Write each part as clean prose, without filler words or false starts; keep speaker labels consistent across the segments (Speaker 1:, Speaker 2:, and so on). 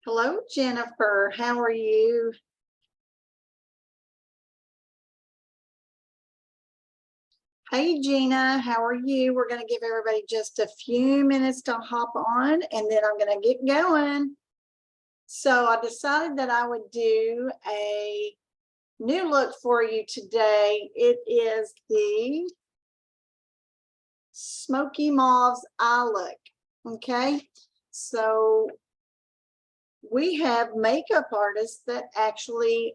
Speaker 1: Hello, Jennifer. How are you? Hey, Gina. How are you? We're going to give everybody just a few minutes to hop on, and then I'm going to get going. So I decided that I would do a new look for you today. It is the Smoky Mauve's eye look. Okay. So we have makeup artists that actually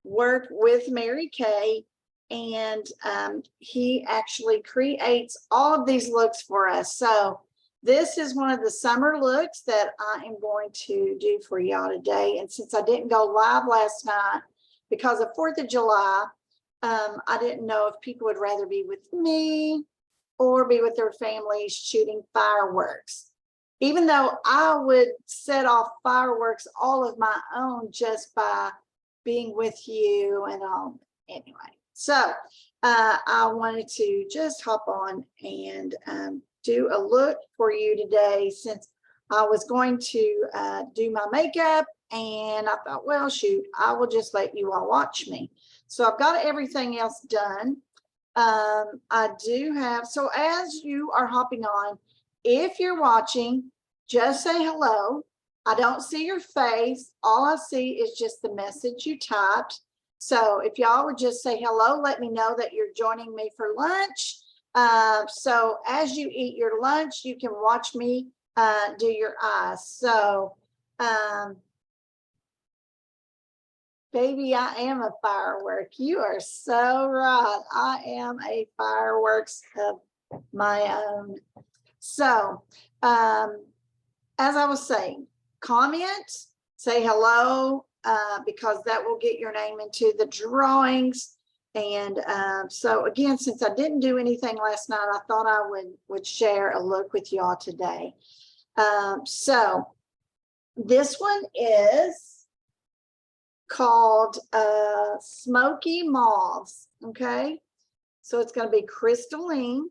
Speaker 1: work with Mary Kay, and he actually creates all of these looks for us. So this is one of the summer looks that I am going to do for y'all today. And since I didn't go live last night because of 4th of July, I didn't know if people would rather be with me or be with their families shooting fireworks. Even though I would set off fireworks all of my own just by being with you and all. Anyway, so I wanted to just hop on and do a look for you today, since I was going to do my makeup, and I thought, well, shoot, I will just let you all watch me. So I've got everything else done. I do have, so as you are hopping on, if you're watching, just say hello. I don't see your face. All I see is just the message you typed. So if y'all would just say hello, let me know that you're joining me for lunch. So as you eat your lunch, you can watch me do your eyes. So, baby, I am a firework. You are so right. I am a fireworks of my own. So, as I was saying, comment, say hello, because that will get your name into the drawings. And so again, since I didn't do anything last night, I thought I would share a look with y'all today. So this one is called Smoky Mauves. Okay, so it's going to be crystalline.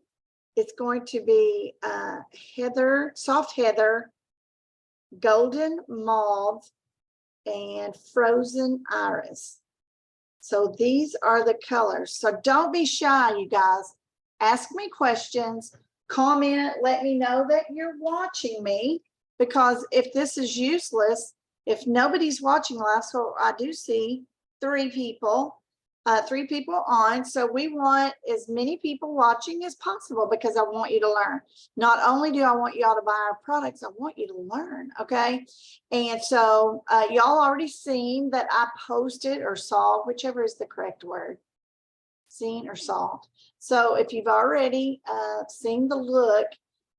Speaker 1: It's going to be heather, soft heather, golden mauve, and frozen iris. So these are the colors. So don't be shy, you guys. Ask me questions, comment, let me know that you're watching me, because if this is useless, if nobody's watching live, so I do see three people on. So we want as many people watching as possible, because I want you to learn. Not only do I want y'all to buy our products, I want you to learn. Okay. And so y'all already seen that I posted or saw, whichever is the correct word, seen or saw. So if you've already seen the look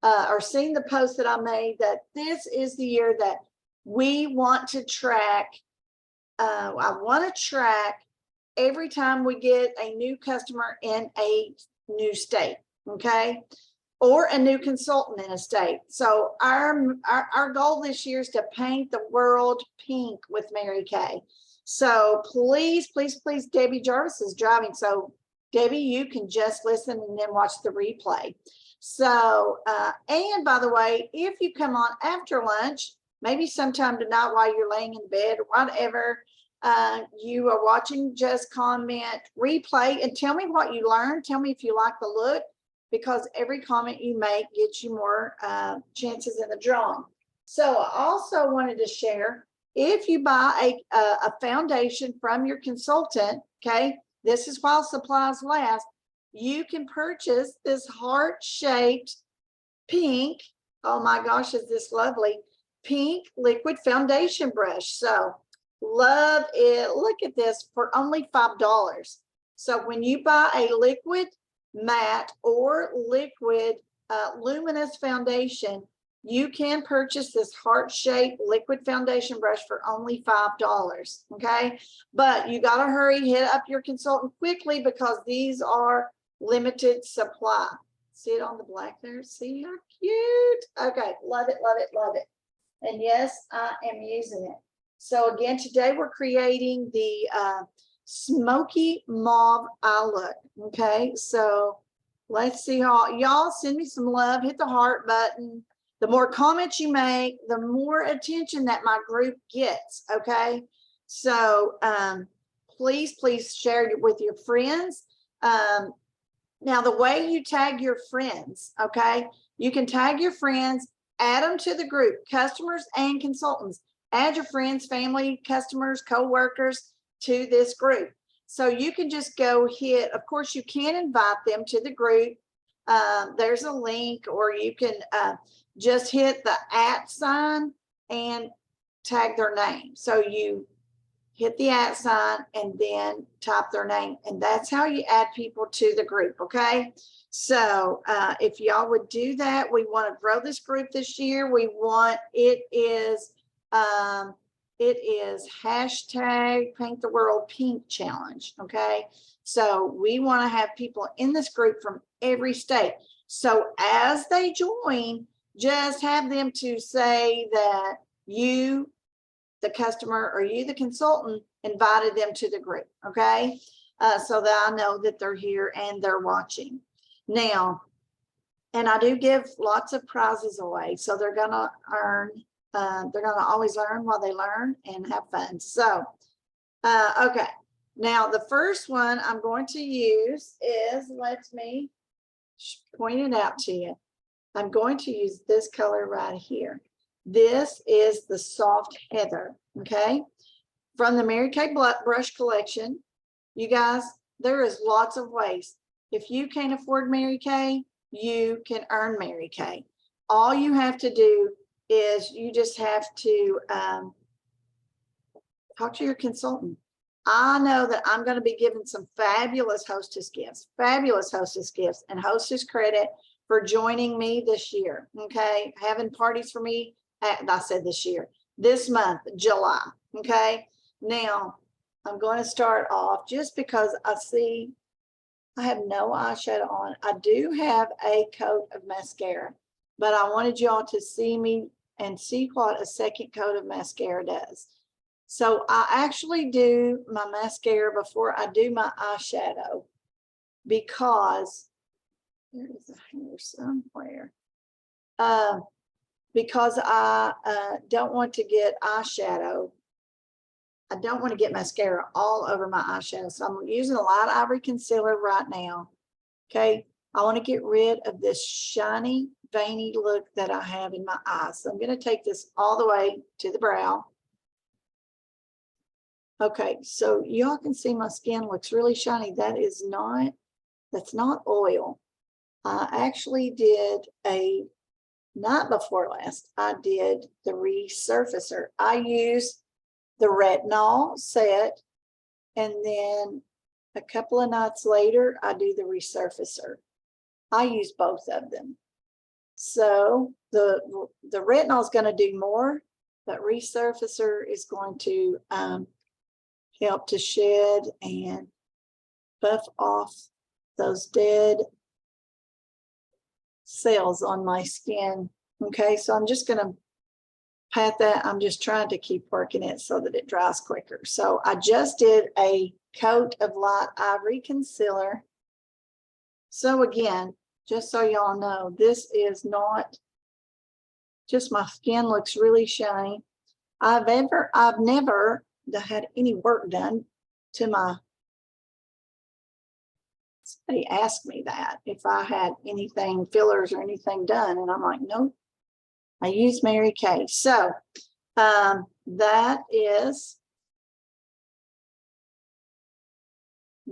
Speaker 1: or seen the post that I made, that this is the year that we want to track. I want to track every time we get a new customer in a new state, okay, or a new consultant in a state. So our goal this year is to paint the world pink with Mary Kay. So please, please, please, Debbie Jarvis is driving. So Debbie, you can just listen and then watch the replay. So, and by the way, if you come on after lunch, maybe sometime tonight while you're laying in bed or whatever, you are watching, just comment replay and tell me what you learned. Tell me if you like the look, because every comment you make gets you more chances in the drawing. So I also wanted to share, if you buy a foundation from your consultant, okay, this is while supplies last, you can purchase this heart-shaped pink, oh my gosh, is this lovely, pink liquid foundation brush. So love it. Look at this, for only $5. So when you buy a liquid matte or liquid luminous foundation, you can purchase this heart-shaped liquid foundation brush for only $5. Okay, but you got to hurry, hit up your consultant quickly, because these are limited supply. See it on the black there? See how cute? Okay, love it, love it, love it. And yes, I am using it. So again, today we're creating the Smoky Mauve eye look. Okay, so let's see how y'all send me some love. Hit the heart button The more comments you make, the more attention that my group gets, okay? So please share it with your friends. Now, the way you tag your friends, okay? You can tag your friends, add them to the group, customers and consultants. Add your friends, family, customers, co-workers to this group. So you can just go hit, of course, you can invite them to the group. There's a link, or you can just hit the @ sign and tag their name. So you hit the @ sign and then type their name, and that's how you add people to the group, okay? So if y'all would do that, we want to grow this group this year. We want, it is hashtag Paint the World Pink Challenge, okay? So we want to have people in this group from every state. So as they join, just have them to say that you, the customer, or you, the consultant, invited them to the group, okay? So that I know that they're here and they're watching. Now, and I do give lots of prizes away, so they're gonna earn, they're gonna always learn while they learn and have fun. So, okay. Now, the first one I'm going to use is, let me point it out to you. I'm going to use this color right here. This is the Soft Heather, okay? From the Mary Kay Brush Collection. You guys, there is lots of ways. If you can't afford Mary Kay, you can earn Mary Kay. All you have to do is you just have to talk to your consultant. I know that I'm going to be giving some fabulous hostess gifts, and hostess credit for joining me this year, okay? Having parties for me, I said this year, this month, July, okay? Now, I'm going to start off just because I see I have no eyeshadow on. I do have a coat of mascara, but I wanted y'all to see me and see what a second coat of mascara does. So I actually do my mascara before I do my eyeshadow, because there is a hair somewhere. Because I don't want to get eyeshadow. I don't want to get mascara all over my eyeshadow. So I'm using a light ivory concealer right now. Okay. I want to get rid of this shiny, veiny look that I have in my eyes. So I'm going to take this all the way to the brow. Okay. So y'all can see my skin looks really shiny. That's not oil. I actually did a, night before last, I did the resurfacer. I used the retinol set, and then a couple of nights later, I do the resurfacer. I use both of them. So the retinol is going to do more, but resurfacer is going to help to shed and buff off those dead cells on my skin. Okay, so I'm just going to pat that. I'm just trying to keep working it so that it dries quicker. So I just did a coat of light ivory concealer. So again, just so y'all know, this is not just my skin looks really shiny. I've never had any work done to my, somebody asked me that if I had anything, fillers or anything done, and I'm like, nope. I use Mary Kay. So that is,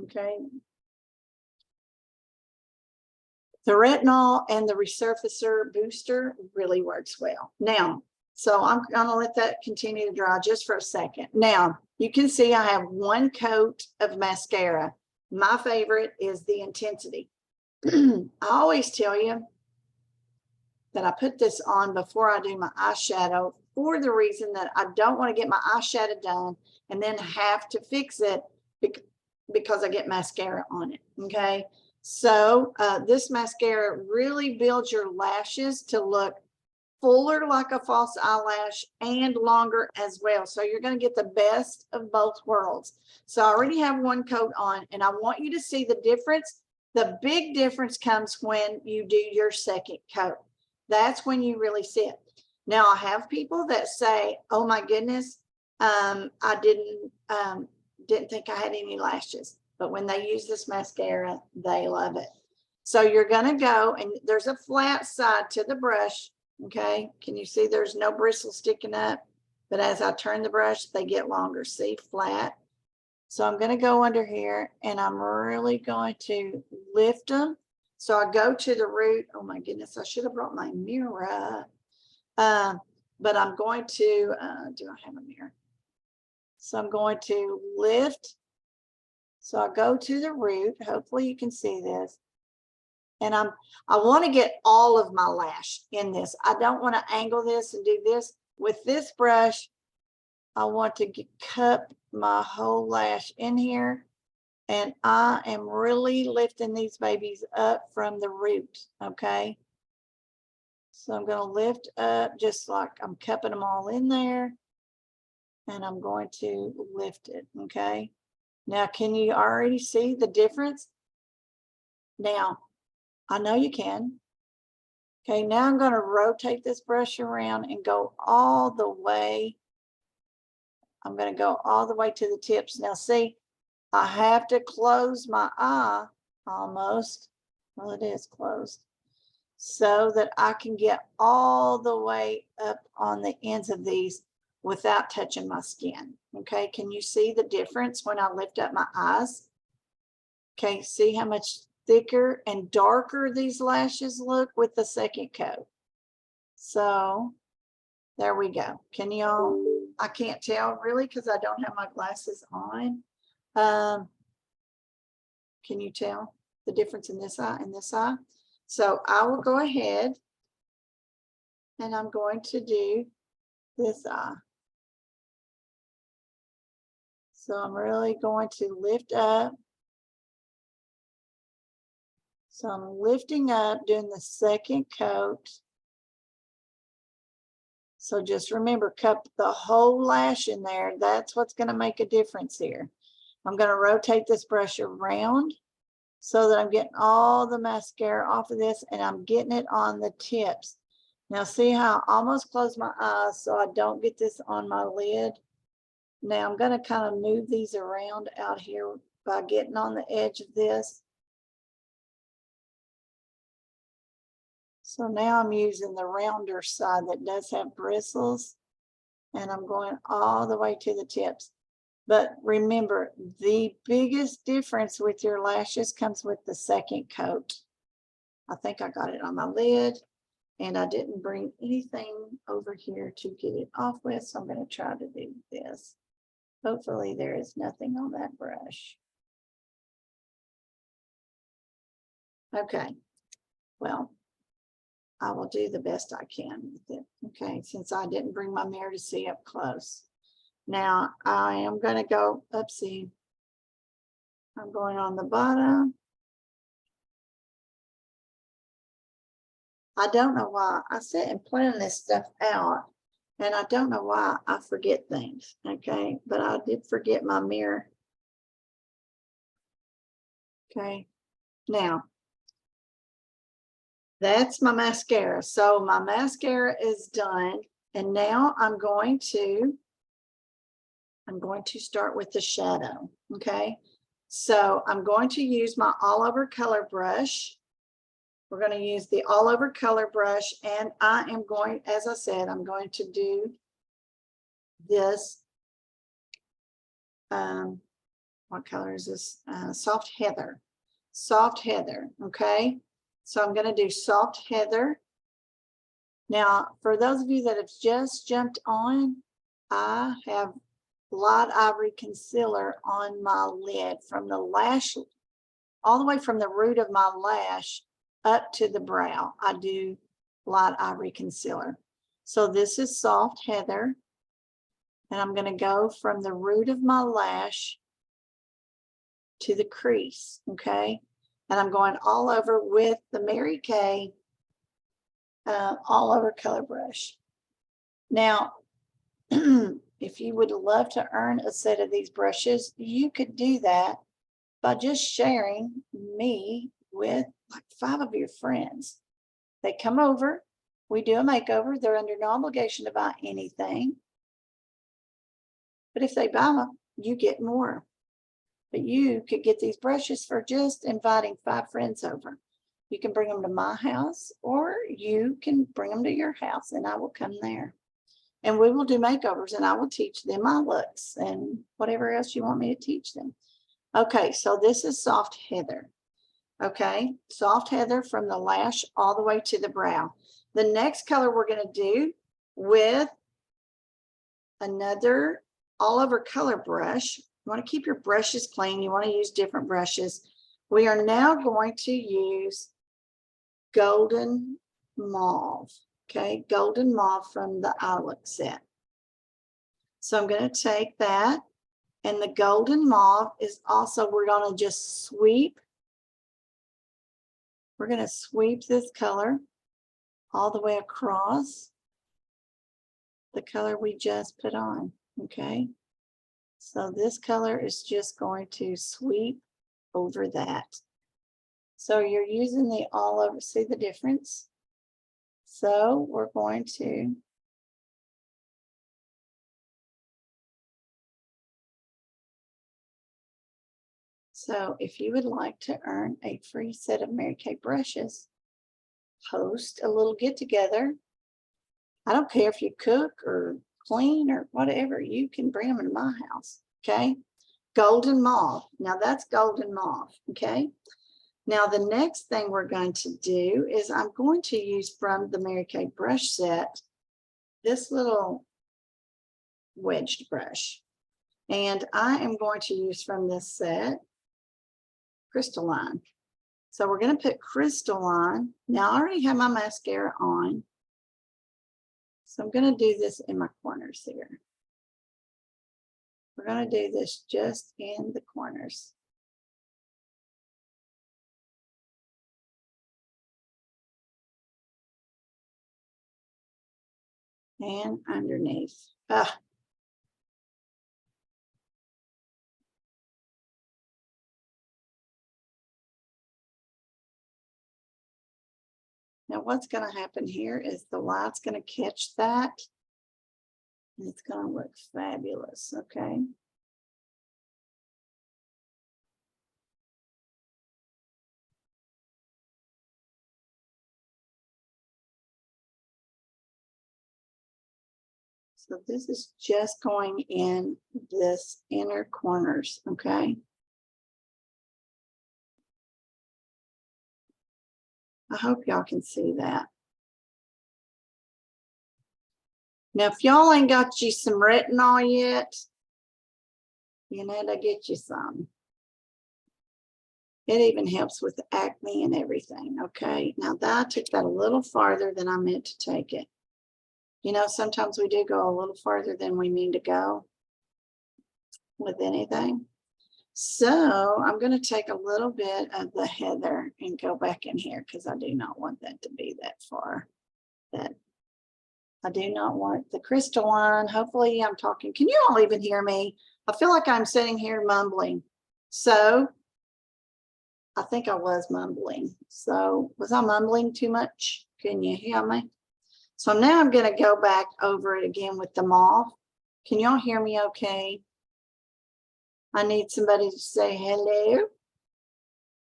Speaker 1: okay. The retinol and the resurfacer booster really works well. Now, so I'm gonna let that continue to dry just for a second. Now, you can see I have one coat of mascara. My favorite is the Intensity. I always tell you that I put this on before I do my eyeshadow, for the reason that I don't want to get my eyeshadow done and then have to fix it because I get mascara on it. Okay. So this mascara really builds your lashes to look fuller like a false eyelash and longer as well. So you're going to get the best of both worlds. So I already have one coat on, and I want you to see the difference. The big difference comes when you do your second coat. That's when you really see it. Now I have people that say, oh my goodness, I didn't think I had any lashes, but when they use this mascara, they love it. So you're gonna go, and there's a flat side to the brush, okay? Can you see there's no bristle sticking up? But as I turn the brush, they get longer, see, flat. So I'm gonna go under here and I'm really going to lift them. So I go to the root. Oh my goodness, I should have brought my mirror. But I'm going to, do I have a mirror? So I'm going to lift. So I go to the root. Hopefully you can see this. And I want to get all of my lash in this. I don't want to angle this and do this. With this brush, I want to cup my whole lash in here. And I am really lifting these babies up from the root, okay? So I'm going to lift up just like I'm cupping them all in there. And I'm going to lift it, okay? Now, can you already see the difference? Now, I know you can. Okay, now I'm going to rotate this brush around and go all the way. I'm going to go all the way to the tips. Now, see, I have to close my eye almost. Well, it is closed. So that I can get all the way up on the ends of these without touching my skin. Okay, can you see the difference when I lift up my eyes? Okay, see how much thicker and darker these lashes look with the second coat. So there we go. Can y'all, I can't tell really because I don't have my glasses on. Can you tell the difference in this eye and this eye? So I will go ahead and I'm going to do this eye. So I'm really going to lift up. So I'm lifting up, doing the second coat. So just remember, cup the whole lash in there. That's what's going to make a difference here. I'm going to rotate this brush around so that I'm getting all the mascara off of this and I'm getting it on the tips. Now see how I almost close my eyes so I don't get this on my lid. Now I'm going to kind of move these around out here by getting on the edge of this. So now I'm using the rounder side that does have bristles and I'm going all the way to the tips. But remember, the biggest difference with your lashes comes with the second coat. I think I got it on my lid and I didn't bring anything over here to get it off with. So I'm going to try to do this. Hopefully there is nothing on that brush. Okay, well, I will do the best I can with it. Okay, since I didn't bring my mirror to see up close. Now I am going to go, oopsie, I'm going on the bottom. I don't know why I sit and plan this stuff out and I don't know why I forget things. Okay, but I did forget my mirror. Okay, now that's my mascara. So my mascara is done. And now I'm going to start with the shadow. Okay, so I'm going to use my all over color brush. We're going to use the all over color brush. And I am going, as I said, I'm going to do this. What color is this? Soft heather. Soft heather. Okay. So I'm going to do soft heather. Now, for those of you that have just jumped on, I have light ivory concealer on my lid from the lash, all the way from the root of my lash up to the brow. I do light ivory concealer. So this is soft heather. And I'm going to go from the root of my lash to the crease. Okay. And I'm going all over with the Mary Kay all over color brush. Now, if you would love to earn a set of these brushes, you could do that by just sharing me with like 5 of your friends. They come over we do a makeover. They're under no obligation to buy anything. But if they buy them, you get more. But you could get these brushes for just inviting 5 friends over. You can bring them to my house, or you can bring them to your house and I will come there. And we will do makeovers and I will teach them my looks and whatever else you want me to teach them. Okay, so this is soft heather. Okay, soft heather from the lash all the way to the brow. The next color we're going to do with another all over color brush. You want to keep your brushes clean. You want to use different brushes. We are now going to use golden mauve. Okay, golden mauve from the eye look set. So I'm going to take that, and the golden mauve is also, we're going to just sweep. We're going to sweep this color all the way across the color we just put on. Okay, so this color is just going to sweep over that. So you're using the all over, see the difference? So we're going to so if you would like to earn a free set of Mary Kay brushes, host a little get together. I don't care if you cook or clean or whatever, you can bring them to my house. Okay, golden mauve. Now that's golden mauve. Okay, now the next thing we're going to do is I'm going to use from the Mary Kay brush set this little wedged brush, and I am going to use from this set crystalline. So we're going to put crystalline. Now I already have my mascara on, so I'm going to do this in my corners here. We're going to do this just in the corners. And underneath. Ah. Now what's going to happen here is the light's going to catch that. And it's going to look fabulous, okay? So this is just going in this inner corners, okay? I hope y'all can see that. Now, if y'all ain't got you some retinol yet, you know, to get you some. It even helps with acne and everything, okay? Now, I took that a little farther than I meant to take it. You know, sometimes we do go a little farther than we mean to go with anything. So I'm going to take a little bit of the heather and go back in here because I do not want that to be that far. That I do not want the crystalline. Hopefully I'm talking. Can you all even hear me? I feel like I'm sitting here mumbling. So I think I was mumbling. So was I mumbling too much? Can you hear me? So now I'm going to go back over it again with the mauve. Can y'all hear me okay? I need somebody to say hello.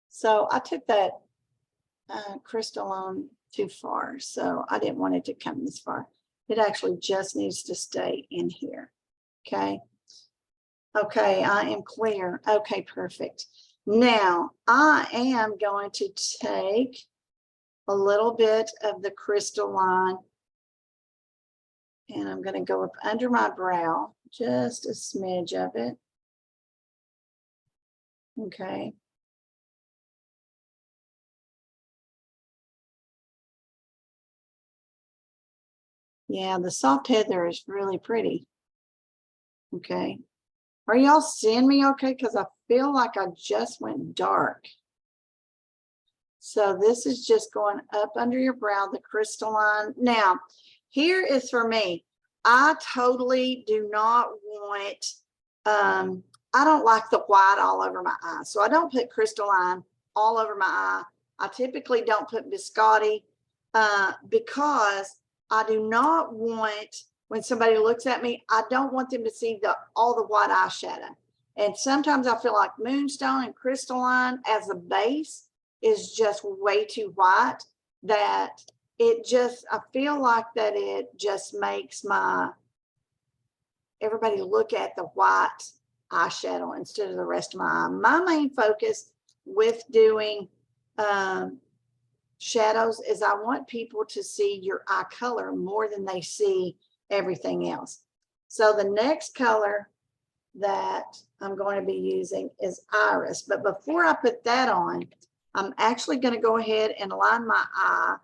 Speaker 1: So I took that crystalline too far, so I didn't want it to come this far. It actually just needs to stay in here, okay? Okay, I am clear. Okay, perfect. Now, I am going to take a little bit of the crystalline and I'm going to go up under my brow, just a smidge of it. Okay. Yeah, the soft heather is really pretty. Okay. Are y'all seeing me okay? Because I feel like I just went dark. So this is just going up under your brow, the crystalline. Now, here is for me. I totally do not want, I don't like the white all over my eye. So I don't put crystalline all over my eye. I typically don't put biscotti because I do not want, when somebody looks at me, I don't want them to see all the white eyeshadow. And sometimes I feel like Moonstone and Crystalline as a base is just way too white, that it just, I feel like that it just makes everybody look at the white eyeshadow instead of the rest of my eye. My main focus with doing shadows is I want people to see your eye color more than they see everything else. So the next color that I'm going to be using is Iris. But before I put that on, I'm actually going to go ahead and line my eye.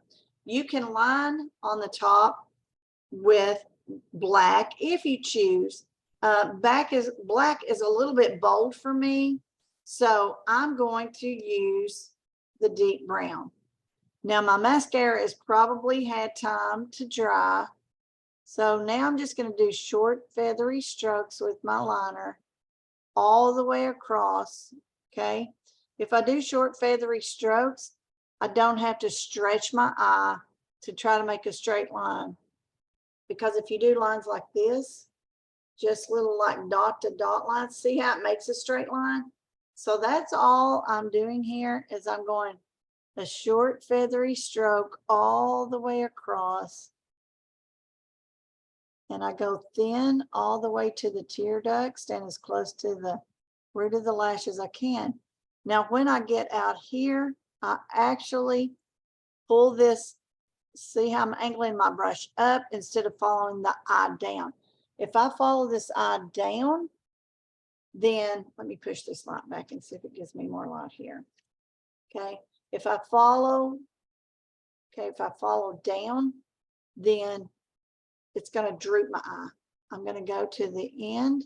Speaker 1: You can line on the top with black if you choose. Black is a little bit bold for me, so I'm going to use the deep brown. Now my mascara has probably had time to dry, so now I'm just going to do short feathery strokes with my liner all the way across. Okay, if I do short feathery strokes, I don't have to stretch my eye to try to make a straight line, because if you do lines like this, just little like dot to dot lines, see how it makes a straight line? So that's all I'm doing here, is I'm going a short feathery stroke all the way across, and I go thin all the way to the tear duct, stand as close to the root of the lash as I can. Now when I get out here, I actually pull this, see how I'm angling my brush up instead of following the eye down. If I follow this eye down, then let me push this light back and see if it gives me more light here. Okay, if I follow down, then it's going to droop my eye. I'm going to go to the end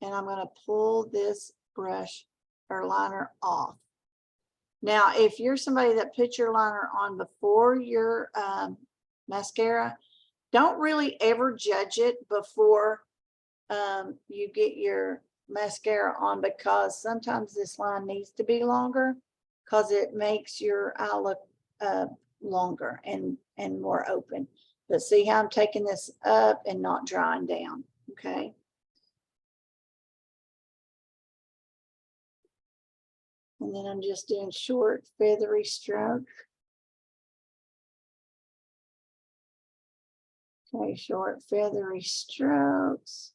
Speaker 1: and I'm going to pull this brush or liner off. Now, if you're somebody that puts your liner on before your mascara, don't really ever judge it before you get your mascara on, because sometimes this line needs to be longer because it makes your eye look longer and more open. But see how I'm taking this up and not drying down, okay? And then I'm just doing short feathery stroke. Okay, short feathery strokes.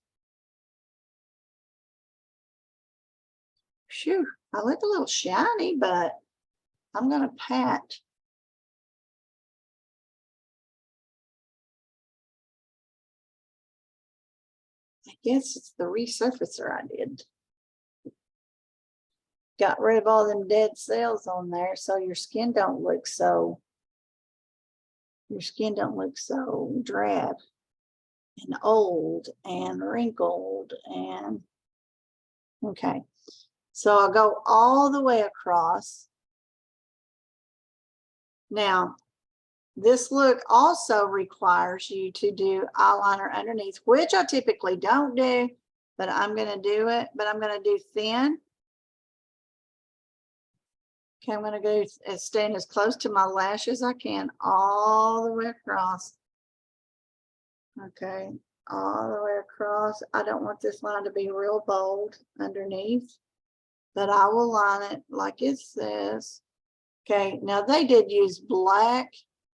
Speaker 1: Phew, I look a little shiny, but I'm gonna pat. I guess it's the resurfacer I did. Got rid of all them dead cells on there, so your skin don't look so drab and old and wrinkled. And okay, so I'll go all the way across. Now this look also requires you to do eyeliner underneath, which I typically don't do, but I'm going to do it. But I'm going to do thin. Okay, I'm going to go stand as close to my lash as I can all the way across. Okay, all the way across. I don't want this line to be real bold underneath, but I will line it like it says. Okay, now they did use black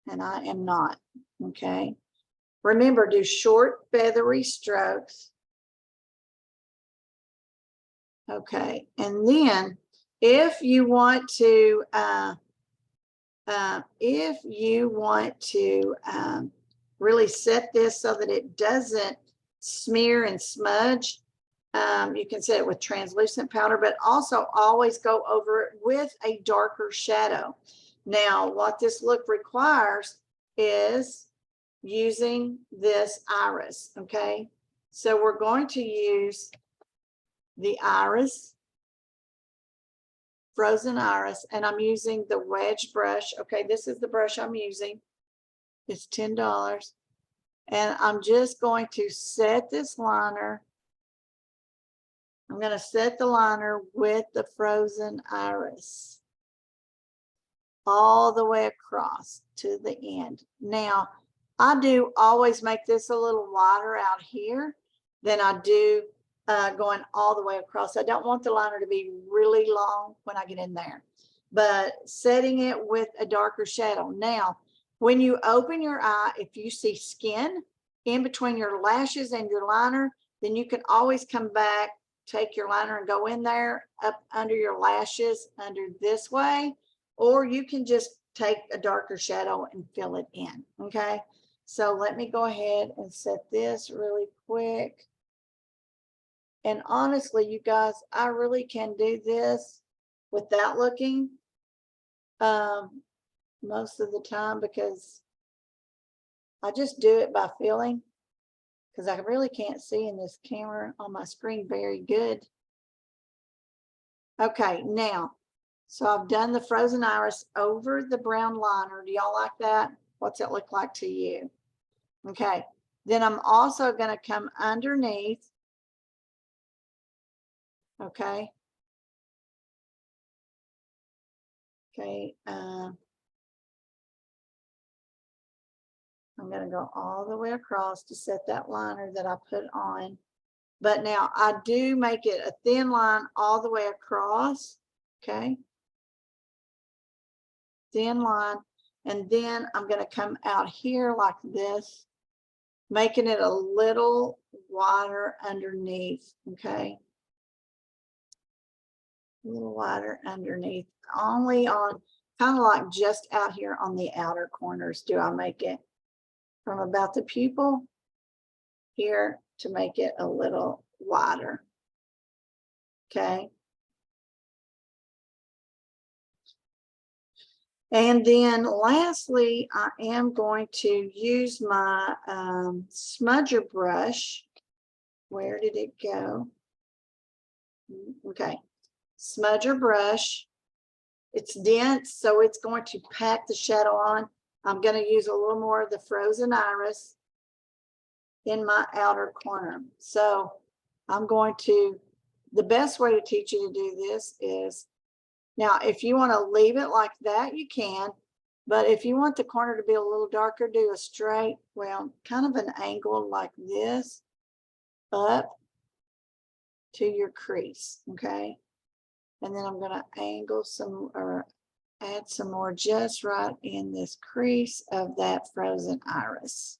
Speaker 1: and I am not. Okay, remember, do short feathery strokes. Okay, and then if you want to really set this so that it doesn't smear and smudge, you can set it with translucent powder, but also always go over it with a darker shadow. Now, what this look requires is using this iris, okay? So we're going to use the iris, frozen iris, and I'm using the wedge brush. Okay, this is the brush I'm using. It's $10. And I'm just going to set this liner. I'm going to set the liner with the frozen iris all the way across to the end. Now, I do always make this a little wider out here than I do going all the way across. I don't want the liner to be really long when I get in there, but setting it with a darker shadow. Now, when you open your eye, if you see skin in between your lashes and your liner, then you can always come back, take your liner and go in there up under your lashes under this way, or you can just take a darker shadow and fill it in. Okay, so let me go ahead and set this really quick. And honestly, you guys, I really can do this without looking most of the time, because I just do it by feeling, because I really can't see in this camera on my screen very good. Okay, now, so I've done the frozen iris over the brown liner. Do y'all like that? What's it look like to you? Okay, then I'm also going to come underneath. Okay. Okay. I'm going to go all the way across to set that liner that I put on. But now I do make it a thin line all the way across. Okay. Thin line. And then I'm going to come out here like this, making it a little wider underneath. Okay. A little wider underneath, only on kind of like just out here on the outer corners do I make it, from about the pupil here to make it a little wider. Okay. And then lastly, I am going to use my smudger brush. Where did it go? Okay. Smudger brush. It's dense, so it's going to pack the shadow on. I'm going to use a little more of the frozen iris in my outer corner. So I'm going to, the best way to teach you to do this is, now if you want to leave it like that, you can, but if you want the corner to be a little darker, do a straight, well, kind of an angle like this up to your crease. Okay. And then I'm going to angle some, or add some more just right in this crease of that frozen iris.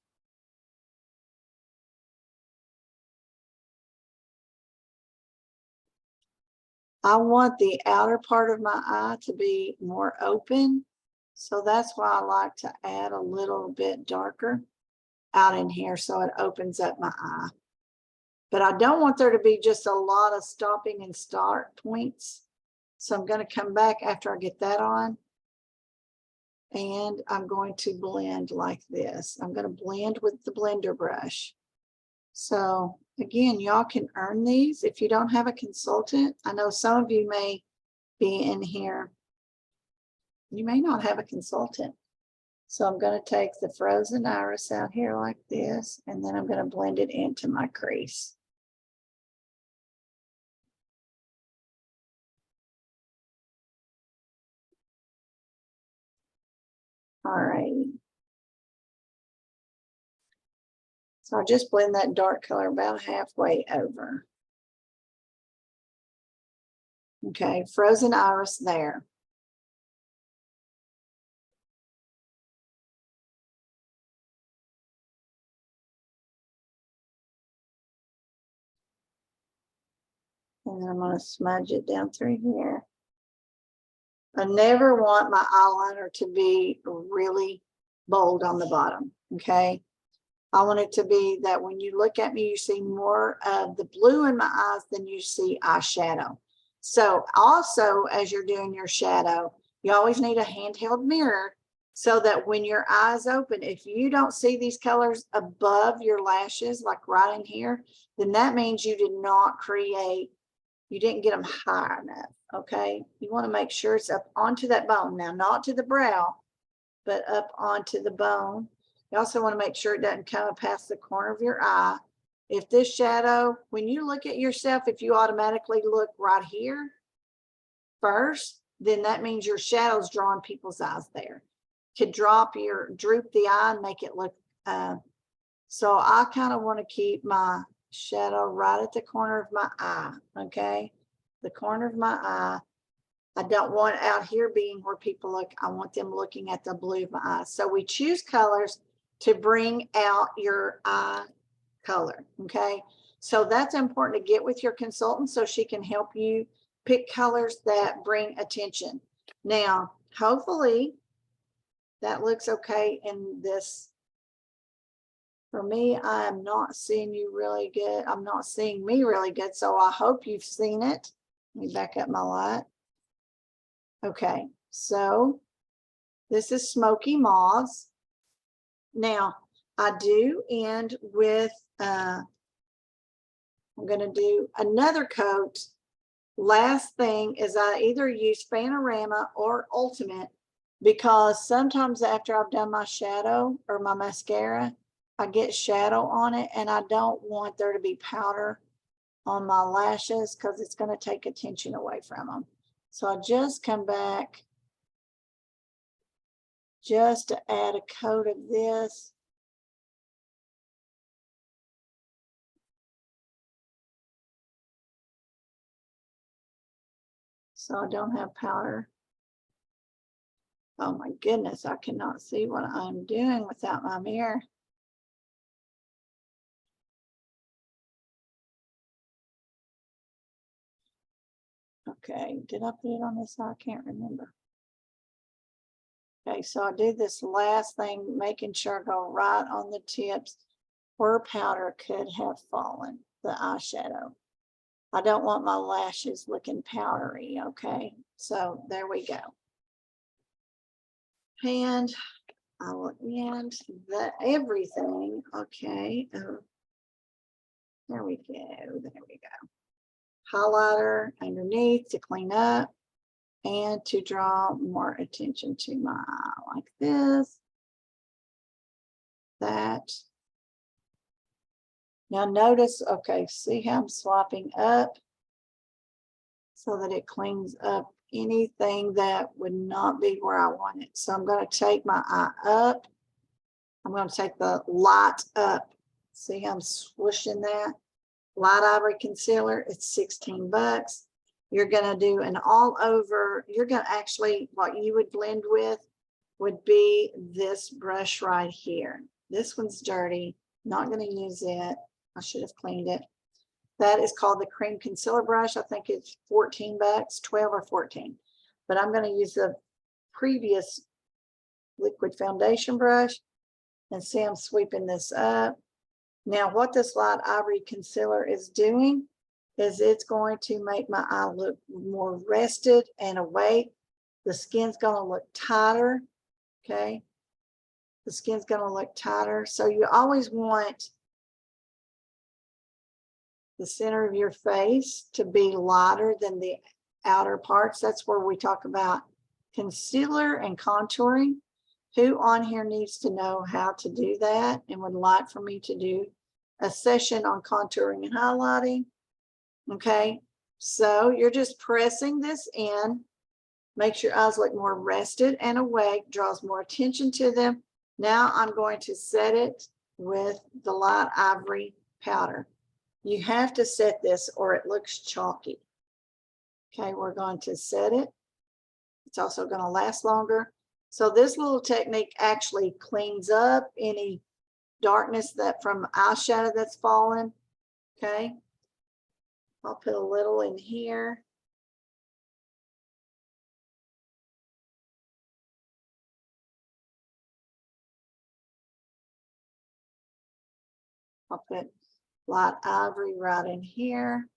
Speaker 1: I want the outer part of my eye to be more open, so that's why I like to add a little bit darker out in here so it opens up my eye. But I don't want there to be just a lot of stopping and start points. So I'm going to come back after I get that on, and I'm going to blend like this. I'm going to blend with the blender brush. So again, y'all can earn these if you don't have a consultant. I know some of you may be in here, you may not have a consultant. So I'm going to take the frozen iris out here like this, and then I'm going to blend it into my crease. All right. So I'll just blend that dark color about halfway over. Okay, frozen iris there. And then I'm going to smudge it down through here. I never want my eyeliner to be really bold on the bottom, okay? I want it to be that when you look at me, you see more of the blue in my eyes than you see eyeshadow. So also, as you're doing your shadow, you always need a handheld mirror so that when your eyes open, if you don't see these colors above your lashes, like right in here, then that means you did not create, you didn't get them high enough. Okay, you want to make sure it's up onto that bone now, not to the brow, but up onto the bone. You also want to make sure it doesn't come past the corner of your eye. If this shadow, when you look at yourself, if you automatically look right here first, then that means your shadow's drawing people's eyes there. to droop the eye and make it look, so I kind of want to keep my shadow right at the corner of my eye, okay? The corner of my eye. I don't want out here being where people look. I want them looking at the blue of my eyes. So we choose colors to bring out your eye color, okay? So that's important to get with your consultant so she can help you pick colors that bring attention. Now, hopefully that looks okay in this. For me, I am not seeing you really good. I'm not seeing me really good. So I hope you've seen it. Let me back up my light. Okay, so this is smoky mauves. Now, I do end with, I'm going to do another coat. Last thing is I either use Panorama or Ultimate, because sometimes after I've done my shadow or my mascara, I get shadow on it and I don't want there to be powder on my lashes because it's going to take attention away from them. So I just come back just to add a coat of this. So I don't have powder. Oh my goodness, I cannot see what I'm doing without my mirror. Okay, did I put it on this side? I can't remember. Okay, so I do this last thing, making sure I go right on the tips where powder could have fallen, the eyeshadow. I don't want my lashes looking powdery, okay? So there we go. And I will end everything, okay. There we go, there we go. Highlighter underneath to clean up and to draw more attention to my eye, like this, that. Now notice, okay, see how I'm swapping up so that it cleans up anything that would not be where I want it. So I'm going to take my eye up. I'm going to take the light up. See how I'm swooshing that? Light Ivory Concealer, it's 16 bucks. You're going to do an all over, you're going to actually, what you would blend with would be this brush right here. This one's dirty, not going to use it. I should have cleaned it. That is called the Cream Concealer Brush. I think it's 14 bucks, 12 or 14. But I'm going to use the previous liquid foundation brush and see I'm sweeping this up. Now, what this Light Ivory Concealer is doing is it's going to make my eye look more rested and awake. The skin's going to look tighter, okay? The skin's going to look tighter. So you always want the center of your face to be lighter than the outer parts. That's where we talk about concealer and contouring. Who on here needs to know how to do that and would like for me to do a session on contouring and highlighting? Okay, so you're just pressing this in, makes your eyes look more rested and awake, draws more attention to them. Now I'm going to set it with the Light Ivory powder. You have to set this or it looks chalky. Okay, we're going to set it. It's also going to last longer. So this little technique actually cleans up any darkness that from eyeshadow that's fallen. Okay, I'll put a little in here. I'll put Light Ivory right in here.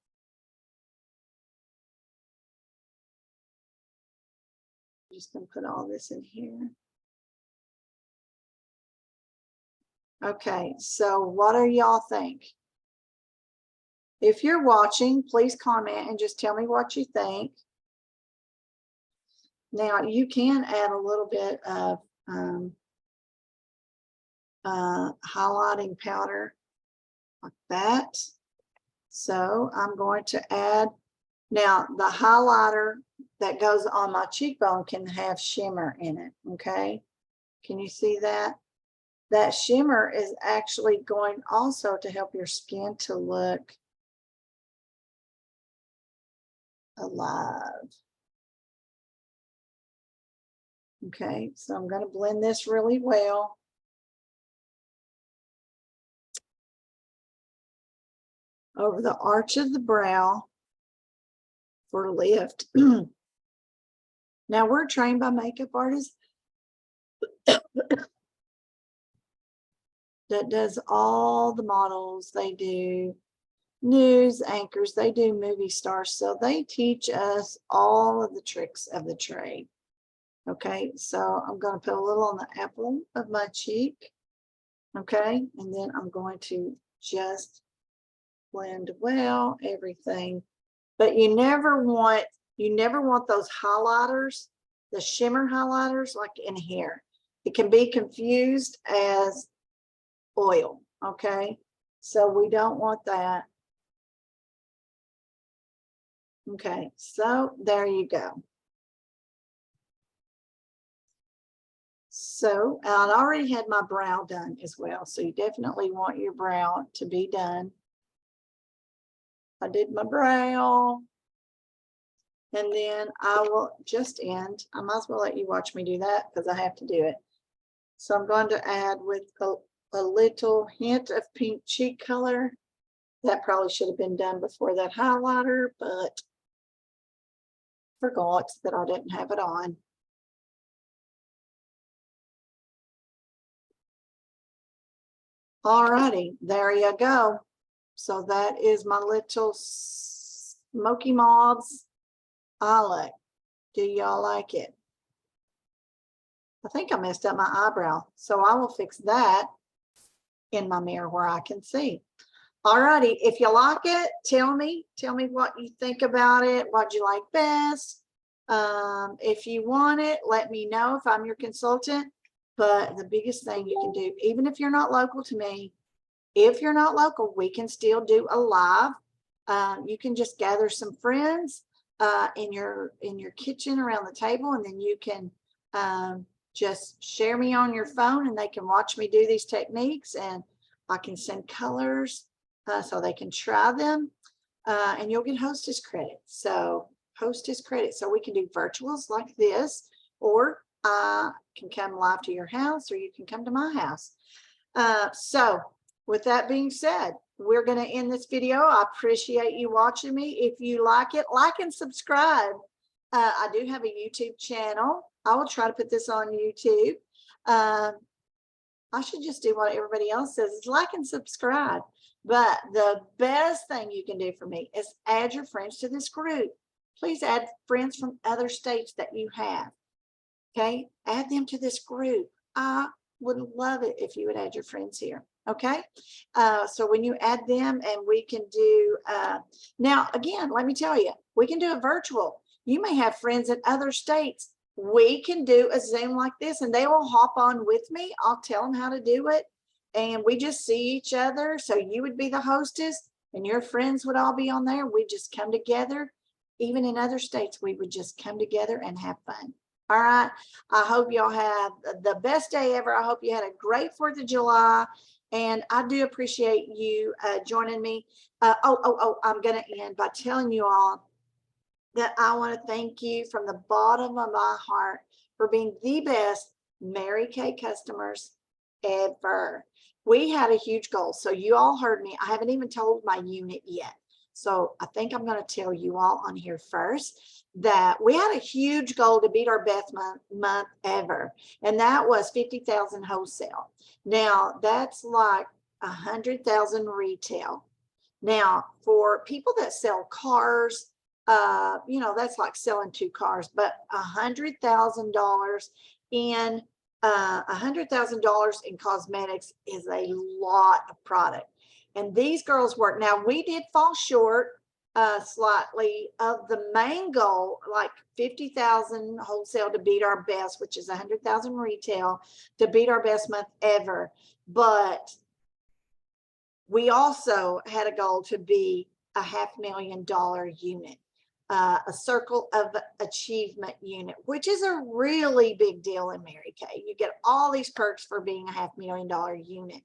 Speaker 1: Just gonna put all this in here. Okay, so what do y'all think? If you're watching, please comment and just tell me what you think. Now you can add a little bit of highlighting powder like that. So I'm going to add, now the highlighter that goes on my cheekbone can have shimmer in it, okay? Can you see that? That shimmer is actually going also to help your skin to look alive. Okay, so I'm going to blend this really well. Over the arch of the brow for lift. Now we're trained by makeup artists that does all the models. They do news anchors, they do movie stars. So they teach us all of the tricks of the trade. Okay, so I'm going to put a little on the apple of my cheek. Okay, and then I'm going to just blend well everything. But you never want those highlighters, the shimmer highlighters, like in here. It can be confused as oil. Okay, so we don't want that. Okay, so there you go. So I'd already had my brow done as well. So you definitely want your brow to be done. I did my brow. And then I will just end. I might as well let you watch me do that because I have to do it. So I'm going to add with a little hint of pink cheek color. That probably should have been done before that highlighter, but forgot that I didn't have it on. Alrighty, there you go. So that is my little smoky mauves eyelid. Do y'all like it? I think I messed up my eyebrow, so I will fix that in my mirror where I can see. Alrighty, if you like it, tell me what you think about it. What you like best? If you want it, let me know if I'm your consultant. But the biggest thing you can do, even if you're not local to me, if you're not local, we can still do a live. You can just gather some friends in your kitchen around the table, and then you can just share me on your phone, and they can watch me do these techniques, and I can send colors so they can try them, and you'll get hostess credit. So hostess credit. So we can do virtuals like this, or I can come live to your house, or you can come to my house. So with that being said, we're going to end this video. I appreciate you watching me. If you like it, like and subscribe. I do have a YouTube channel. I will try to put this on YouTube. I should just do what everybody else says, is like and subscribe. But the best thing you can do for me is add your friends to this group. Please add friends from other states that you have. Okay, add them to this group. I would love it if you would add your friends here. Okay, so when you add them, and we can do now again, let me tell you, we can do a virtual. You may have friends in other states. We can do a Zoom like this, and they will hop on with me. I'll tell them how to do it, and we just see each other. So you would be the hostess, and your friends would all be on there. We just come together. Even in other states, we would just come together and have fun. All right. I hope y'all have the best day ever. I hope you had a great 4th of July. And I do appreciate you joining me. I'm going to end by telling you all that I want to thank you from the bottom of my heart for being the best Mary Kay customers ever. We had a huge goal. So you all heard me. I haven't even told my unit yet. So I think I'm going to tell you all on here first that we had a huge goal to beat our best month ever. And that was 50,000 wholesale. Now that's like 100,000 retail. Now for people that sell cars, you know, that's like selling 2 cars, but $100,000 in $100,000 in cosmetics is a lot of product. And these girls work. Now we did fall short slightly of the main goal, like 50,000 wholesale to beat our best, which is 100,000 retail to beat our best month ever. But we also had a goal to be a $500,000 unit. a circle of achievement unit, which is a really big deal in Mary Kay. You get all these perks for being a $500,000 unit.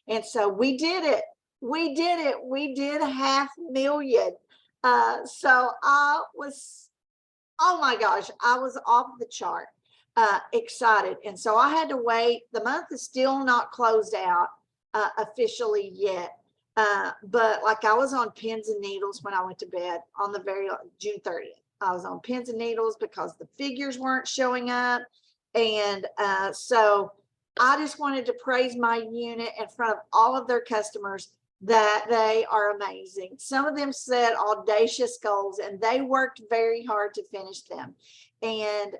Speaker 1: And so we did it. We did it. We did 500,000. So I was, oh my gosh, I was off the chart, excited. And so I had to wait. The month is still not closed out officially yet. But like I was on pins and needles when I went to bed on the very June 30th. I was on pins and needles because the figures weren't showing up. And so I just wanted to praise my unit in front of all of their customers that they are amazing. Some of them set audacious goals and they worked very hard to finish them. And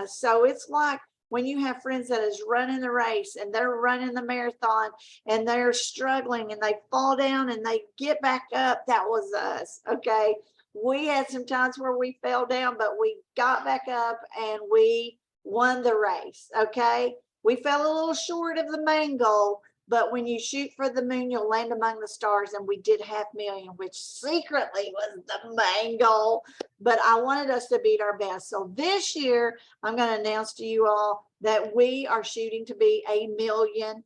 Speaker 1: so it's like when you have friends that is running the race and they're running the marathon and they're struggling and they fall down and they get back up. That was us. Okay. We had some times where we fell down, but we got back up and we won the race. Okay. We fell a little short of the main goal, but when you shoot for the moon, you'll land among the stars. And we did 500,000, which secretly was the main goal. But I wanted us to beat our best. So this year, I'm going to announce to you all that we are shooting to be $1 million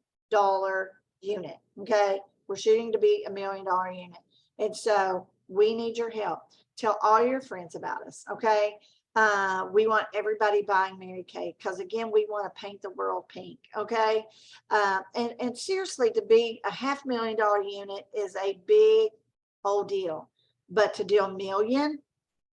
Speaker 1: unit. Okay. We're shooting to be $1 million unit. And so we need your help. Tell all your friends about us. Okay. We want everybody buying Mary Kay because again, we want to paint the world pink. Okay. And seriously, to be a $500,000 unit is a big old deal, but to do $1 million,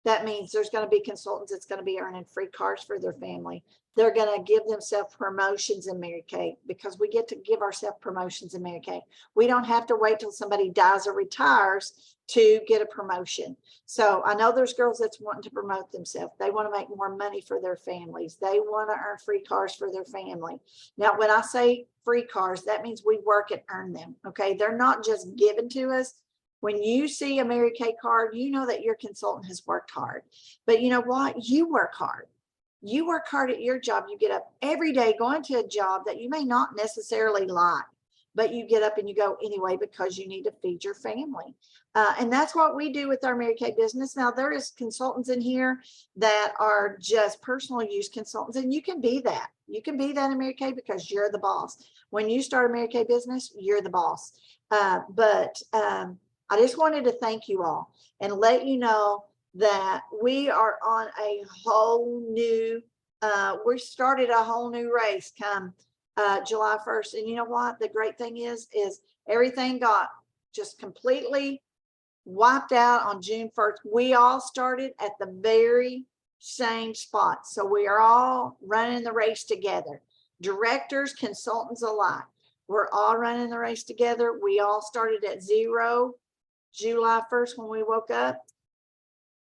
Speaker 1: that means there's going to be consultants that's going to be earning free cars for their family. They're going to give themselves promotions in Mary Kay because we get to give ourselves promotions in Mary Kay. We don't have to wait till somebody dies or retires to get a promotion. So I know there's girls that's wanting to promote themselves. They want to make more money for their families. They want to earn free cars for their family. Now, when I say free cars, that means we work and earn them. Okay. They're not just given to us. When you see a Mary Kay card, you know that your consultant has worked hard. But you know what? You work hard. You work hard at your job. You get up every day going to a job that you may not necessarily like, but you get up and you go anyway because you need to feed your family. And that's what we do with our Mary Kay business. Now, there is consultants in here that are just personal use consultants, and you can be that. You can be that in Mary Kay because you're the boss. When you start a Mary Kay business, you're the boss. I just wanted to thank you all and let you know that we are on a whole new, we started a whole new race come July 1st. And you know what? The great thing is everything got just completely wiped out on June 1st. We all started at the very same spot. So we are all running the race together, directors, consultants alike. We're all running the race together. We all started at 0. July 1st, when we woke up,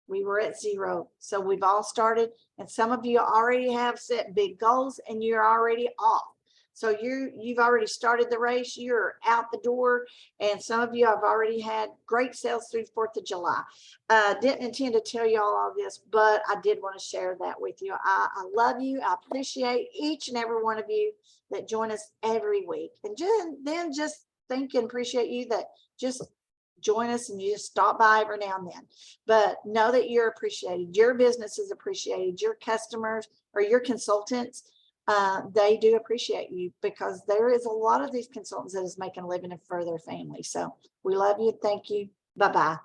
Speaker 1: we were at 0. So we've all started, and some of you already have set big goals and you're already off. So you've already started the race, you're out the door, and some of you have already had great sales through 4th of July. Didn't intend to tell you all this, but I did want to share that with you. I love you. I appreciate each and every one of you that join us every week. And then just thank and appreciate you that just join us and you just stop by every now and then. But know that you're appreciated. Your business is appreciated. Your customers or your consultants, they do appreciate you because there is a lot of these consultants that is making a living for their family. So we love you. Thank you. Bye-bye.